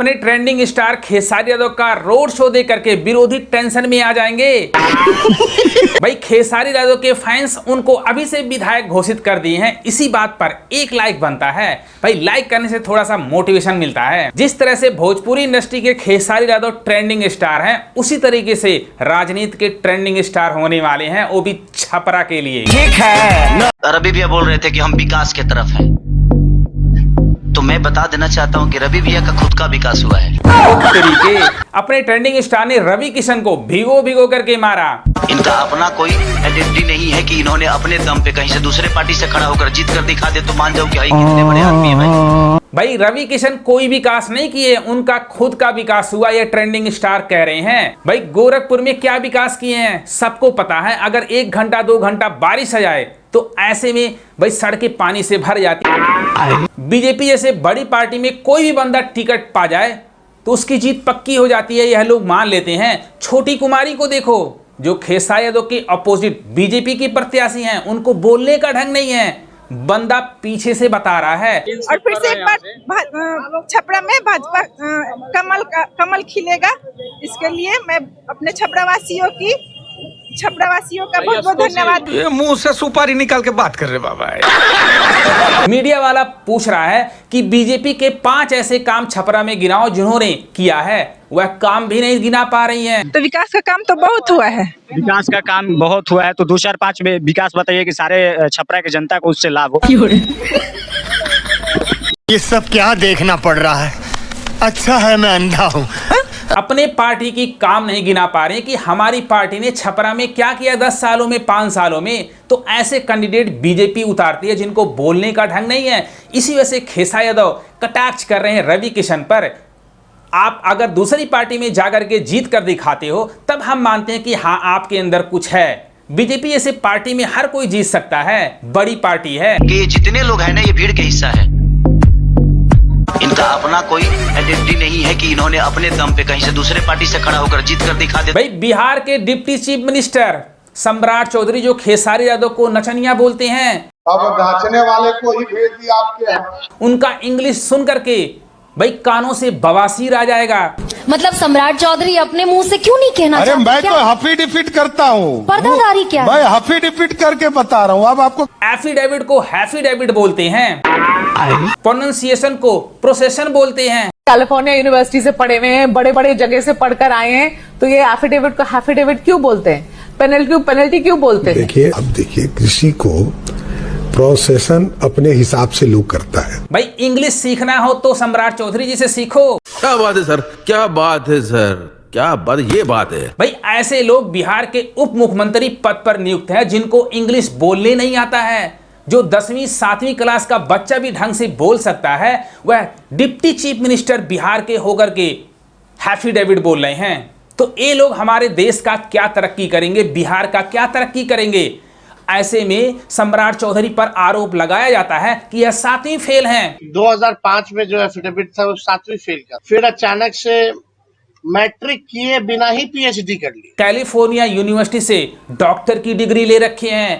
अपने trending star Khesari Yadav का road show देख करके विरोधी टेंशन में आ जाएंगे। भाई खेसारी यादव के फैंस उनको अभी से विधायक घोषित कर दिए हैं। इसी बात पर एक लाइक बनता है। भाई लाइक करने से थोड़ा सा मोटिवेशन मिलता है। जिस तरह से भोजपुरी इंडस्ट्री के खेसारी यादव ट्रेंडिंग स्टार हैं, उसी तरीके से राजनीति के ट्रेंडिंग स्टार होने वाले हैं, वो भी छपरा के लिए। ठीक है। रवि भैया बोल रहे थे कि हम विकास की तरफ हैं, तो मैं बता देना चाहता हूं कि रवि भैया का खुद का विकास हुआ है। तरीके अपने ट्रेंडिंग स्टार ने रवि किशन को भिगो भिगो करके मारा। इनका अपना कोई आइडेंटिटी नहीं है कि इन्होंने अपने दम पे कहीं से दूसरे पार्टी से खड़ा होकर जीत कर दिखा दे तो मान जाओ कि भाई कितने बड़े आदमी है। भाई रवि किशन कोई विकास नहीं किए, उनका खुद का विकास हुआ, ये ट्रेंडिंग स्टार कह रहे हैं। भाई गोरखपुर में क्या विकास किए हैं सबको पता है। अगर 1 घंटा 2 घंटा बारिश आ जाए तो ऐसे में भाई सड़कें पानी से भर जाती है। बीजेपी जैसे बड़ी पार्टी में कोई भी बंदा टिकट पा जाए तो उसकी जीत पक्की हो जाती है, यह लोग मान लेते हैं। छोटी कुमारी को देखो, जो खेसारी यादव के अपोजिट बीजेपी की प्रत्याशी हैं, उनको बोलने का ढंग नहीं है, बंदा पीछे से बता रहा है। और फिर से एक बार छपरा में भाजपा कमल खिलेगा। इसके लिए मैं अपने छपरावासियों का बहुत बहुत धन्यवाद। ये मुंह से सुपारी निकाल के बात कर रहे बाबा। मीडिया वाला पूछ रहा है कि बीजेपी के 5 ऐसे काम छपरा में गिनाओ जिन्होंने किया है, वह काम भी नहीं गिना पा रही हैं। तो विकास का काम तो बहुत हुआ है। विकास का काम बहुत हुआ है, तो 2 4 5 में विकास बताइए कि सारे छपरा की जनता को उससे लाभ हो। ये सब क्या देखना पड़ रहा है? अच्छा है मैं अंधा हूँ। अपने पार्टी की काम नहीं गिना पा रहे कि हमारी पार्टी ने छपरा में क्या किया 10 सालों में 5 सालों में। तो ऐसे कैंडिडेट बीजेपी उतारती है जिनको बोलने का ढंग नहीं है। इसी वजह से खेसारी यादव कटाक्ष कर रहे हैं रवि किशन पर। आप अगर दूसरी पार्टी में जाकर के जीत कर दिखाते हो तब हम मानते हैं कि हाँ आपके अंदर कुछ है। बीजेपी जैसे पार्टी में हर कोई जीत सकता है, बड़ी पार्टी है। कि ये जितने लोग हैं ना, ये भीड़ का हिस्सा है। इनका अपना कोई आइडेंटिटी नहीं है कि इन्होंने अपने दम पे कहीं से दूसरे पार्टी से खड़ा होकर जीत कर दिखा दे। भाई बिहार के डिप्टी चीफ मिनिस्टर सम्राट चौधरी जो खेसारी यादव को नचनिया बोलते हैं, अब नाचने वाले को ही भेज दिया आपके यहाँ। उनका इंग्लिश सुन करके भाई कानों से बवासीर आ जाएगा। मतलब सम्राट चौधरी अपने मुंह से क्यों नहीं कहना चाहते? अरे मैं तो हफी डिफिट करता हूँ, पर्दादारी क्या? मैं हफी डिफिट करके बता रहा हूँ। अब आपको एफिडेविट को हैफिडेविट बोलते हैं, प्रोनाउंसिएशन को प्रोसेशन बोलते हैं। कैलिफोर्निया यूनिवर्सिटी से पढ़े हुए हैं, बड़े बड़े जगह से पढ़कर आए हैं, तो ये एफिडेविट को हैफिडेविट क्यों बोलते हैं? पेनल्टी क्यों बोलते हैं? देखिए अब देखिए, कृषि को प्रोसेसन अपने हिसाब से लोग करता है। भाई इंग्लिश सीखना हो तो सम्राट चौधरी जी से सीखो। क्या बात है सर, क्या बात है सर, क्या बात, ये बात है। भाई ऐसे लोग बिहार के उप मुख्यमंत्री पद पर नियुक्त हैं जिनको इंग्लिश बोलने नहीं आता है। जो 10वीं 7वीं क्लास का बच्चा भी ढंग से बोल सकता है, वह डिप्टी चीफ मिनिस्टर बिहार के होकर के हैफिडेविट बोल रहे हैं। तो ये लोग हमारे देश का क्या तरक्की करेंगे, बिहार का क्या तरक्की करेंगे? ऐसे में सम्राट चौधरी पर आरोप लगाया जाता है कि यह 7वीं फेल हैं। 2005 में जो एफिडेविट था वो 7वीं फेल का, फिर अचानक से मैट्रिक किए बिना ही पीएचडी कर ली। कैलिफोर्निया यूनिवर्सिटी से डॉक्टर की डिग्री ले रखे हैं।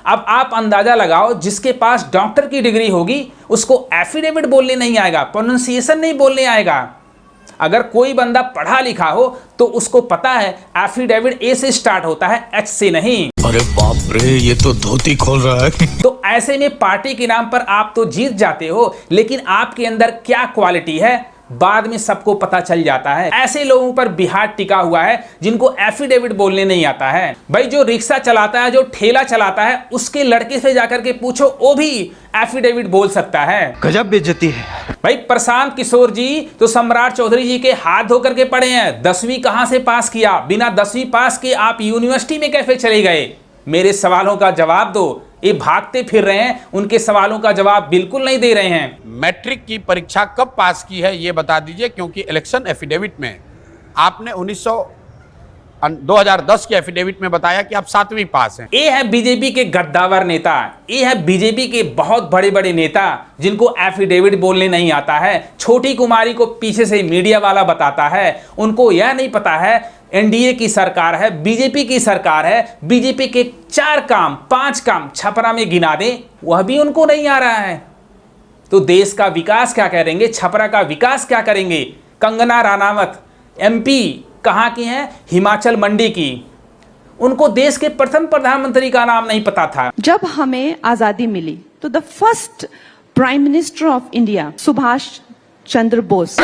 अब आप अंदाजा लगाओ, जिसके पास डॉक्टर की डिग्री होगी उसको एफिडेविट बोलने नहीं आएगा, प्रोनाउंसिएशन नहीं बोलने आएगा। अगर कोई बंदा पढ़ा लिखा हो तो उसको पता है एफिडेविट ए से स्टार्ट होता है, एच से नहीं। अरे बाप रे, ये तो धोती खोल रहा है। तो ऐसे में पार्टी के नाम पर आप तो जीत जाते हो, लेकिन आपके अंदर क्या क्वालिटी है बाद में सबको पता चल जाता है। ऐसे लोगों पर बिहार टिका हुआ है जिनको एफिडेविट बोलने नहीं आता है। भाई जो रिक्शा चलाता है, जो ठेला चलाता है, उसके लड़के से जाकर के पूछो, वो भी एफिडेविट बोल सकता है। गजब बेइज्जती है। भाई प्रशांत किशोर जी तो सम्राट चौधरी जी के हाथ धोकर के पढ़े हैं। 10वीं कहां से पास किया? बिना 10वीं पास के आप यूनिवर्सिटी में कैसे चले गए? मेरे सवालों का जवाब दो। ये भागते फिर रहे हैं, उनके सवालों का जवाब बिल्कुल नहीं दे रहे हैं। मैट्रिक की परीक्षा कब पास की है ये बता दीजिए, क्योंकि इलेक्शन एफिडेविट में आपने 2010 के एफिडेविट में बताया कि आप 7वीं पास हैं। ये है बीजेपी के गद्दावर नेता, ये है बीजेपी के बहुत बड़े बड़े नेता जिनको एफिडेविट बोलने नहीं आता है। छोटी कुमारी को पीछे से मीडिया वाला बताता है, उनको यह नहीं पता है एनडीए की सरकार है, बीजेपी की सरकार है। बीजेपी के 4 काम 5 काम छपरा में गिना दें, वह भी उनको नहीं आ रहा है। तो देश का विकास क्या करेंगे, छपरा का विकास क्या करेंगे? कंगना रनावत MP कहाँ की हैं? हिमाचल मंडी की। उनको देश के प्रथम प्रधानमंत्री का नाम नहीं पता था। जब हमें आजादी मिली तो the first prime minister of India Subhash Chandra Bose.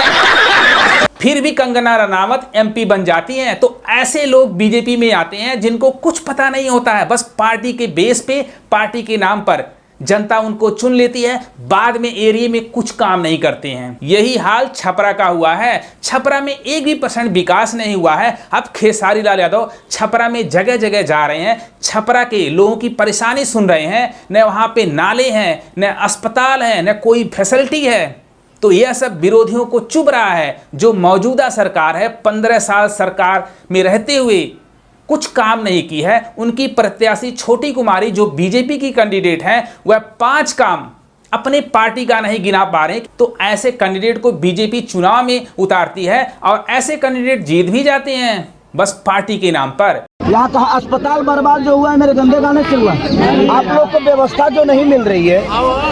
फिर भी कंगना रनावत MP बन जाती हैं। तो ऐसे लोग बीजेपी में आते हैं जिनको कुछ पता नहीं होता है, बस पार्टी के बेस पे, पार्टी के नाम पर जनता उनको चुन लेती है, बाद में एरिया में कुछ काम नहीं करते हैं। यही हाल छपरा का हुआ है। छपरा में 1% विकास नहीं हुआ है। अब खेसारी लाल यादव छपरा में जगह जगह जा रहे हैं, छपरा के लोगों की परेशानी सुन रहे हैं। न वहाँ पे नाले हैं, न अस्पताल है, न कोई फैसिलिटी है। तो यह सब विरोधियों को चुभ रहा है। जो मौजूदा सरकार है, 15 साल सरकार में रहते हुए कुछ काम नहीं की है। उनकी प्रत्याशी छोटी कुमारी जो बीजेपी की कैंडिडेट हैं, वह 5 काम अपने पार्टी का नहीं गिना पा रहे। तो ऐसे कैंडिडेट को बीजेपी चुनाव में उतारती है और ऐसे कैंडिडेट जीत भी जाते हैं बस पार्टी के नाम पर। यहाँ का अस्पताल बर्बाद जो हुआ है मेरे गंदे गाने से हुआ। आप लोग को व्यवस्था जो नहीं मिल रही है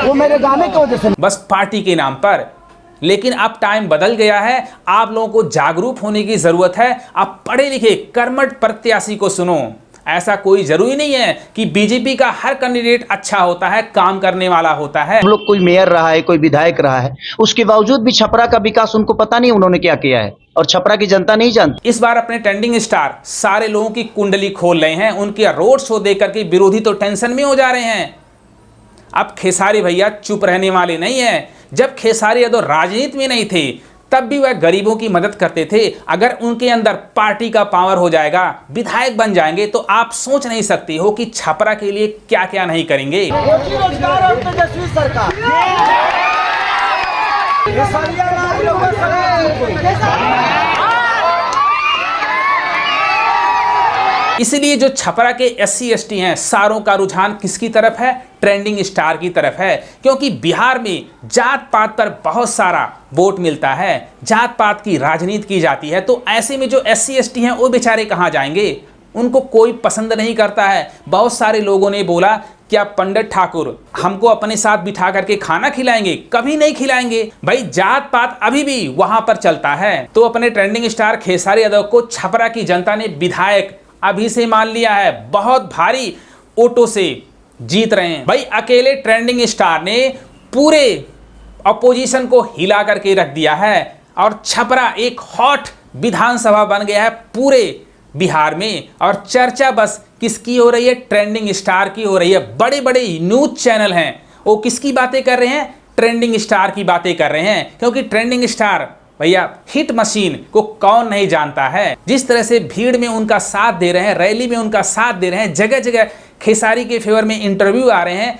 वो मेरे गाने की वजह से, बस पार्टी के नाम पर। लेकिन अब टाइम बदल गया है, आप लोगों को जागरूक होने की जरूरत है। आप पढ़े लिखे कर्मठ प्रत्याशी को सुनो। ऐसा कोई जरूरी नहीं है कि बीजेपी का हर कैंडिडेट अच्छा होता है, काम करने वाला होता है। हम लोग कोई मेयर रहा है, कोई विधायक रहा है, उसके बावजूद भी छपरा का विकास उनको पता नहीं उन्होंने क्या किया है, और छपरा की जनता नहीं जानती। इस बार अपने ट्रेंडिंग स्टार सारे लोगों की कुंडली खोल रहे हैं। उनके रोड शो देकर के विरोधी तो टेंशन में हो जा रहे हैं। अब खेसारी भैया चुप रहने वाले नहीं है। जब खेसारी यादव राजनीति में नहीं थे तब भी वह गरीबों की मदद करते थे। अगर उनके अंदर पार्टी का पावर हो जाएगा, विधायक बन जाएंगे, तो आप सोच नहीं सकते हो कि छपरा के लिए क्या क्या नहीं करेंगे। रोजगार और तेजस्वी सरकार, इसलिए जो छपरा के SC ST हैं, सारों का रुझान किसकी तरफ है? ट्रेंडिंग स्टार की तरफ है। क्योंकि बिहार में जात पात पर बहुत सारा वोट मिलता है, जात पात की राजनीति की जाती है। तो ऐसे में जो SC ST हैं वो बेचारे कहाँ जाएंगे? उनको कोई पसंद नहीं करता है। बहुत सारे लोगों ने बोला क्या पंडित ठाकुर हमको अपने साथ बिठा करके खाना खिलाएंगे? कभी नहीं खिलाएंगे। भाई जात पात अभी भी वहां पर चलता है। तो अपने ट्रेंडिंग स्टार खेसारी यादव को छपरा की जनता ने विधायक अभी से मान लिया है। बहुत भारी वोटों से जीत रहे हैं। भाई अकेले ट्रेंडिंग स्टार ने पूरे अपोजिशन को हिला करके रख दिया है और छपरा एक हॉट विधानसभा बन गया है पूरे बिहार में। और चर्चा बस किसकी हो रही है? ट्रेंडिंग स्टार की हो रही है। बड़े बड़े न्यूज चैनल हैं, वो किसकी बातें कर रहे हैं? ट्रेंडिंग स्टार की बातें कर रहे हैं। क्योंकि ट्रेंडिंग स्टार भैया हिट मशीन को कौन नहीं जानता है। जिस तरह से भीड़ में उनका साथ दे रहे हैं, रैली में उनका साथ दे रहे हैं, जगह जगह खेसारी के फेवर में इंटरव्यू आ रहे हैं।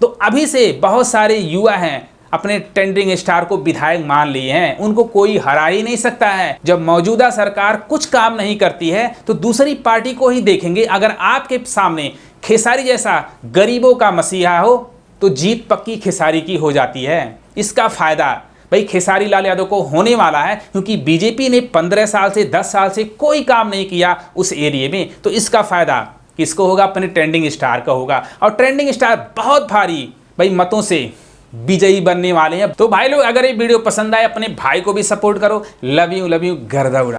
तो अभी से बहुत सारे युवा हैं अपने ट्रेंडिंग स्टार को विधायक मान लिए हैं। उनको कोई हरा ही नहीं सकता है। जब मौजूदा सरकार कुछ काम नहीं करती है तो दूसरी पार्टी को ही देखेंगे। अगर आपके सामने खेसारी जैसा गरीबों का मसीहा हो तो जीत पक्की खेसारी की हो जाती है। इसका फायदा भाई खेसारी लाल यादव को होने वाला है, क्योंकि बीजेपी ने 15 साल से 10 साल से कोई काम नहीं किया उस एरिया में। तो इसका फायदा किसको होगा? अपने ट्रेंडिंग स्टार का होगा। और ट्रेंडिंग स्टार बहुत भारी भाई मतों से विजयी बनने वाले हैं। तो भाई लोग अगर ये वीडियो पसंद आए अपने भाई को भी सपोर्ट करो। लव यू गर्दा उड़ा।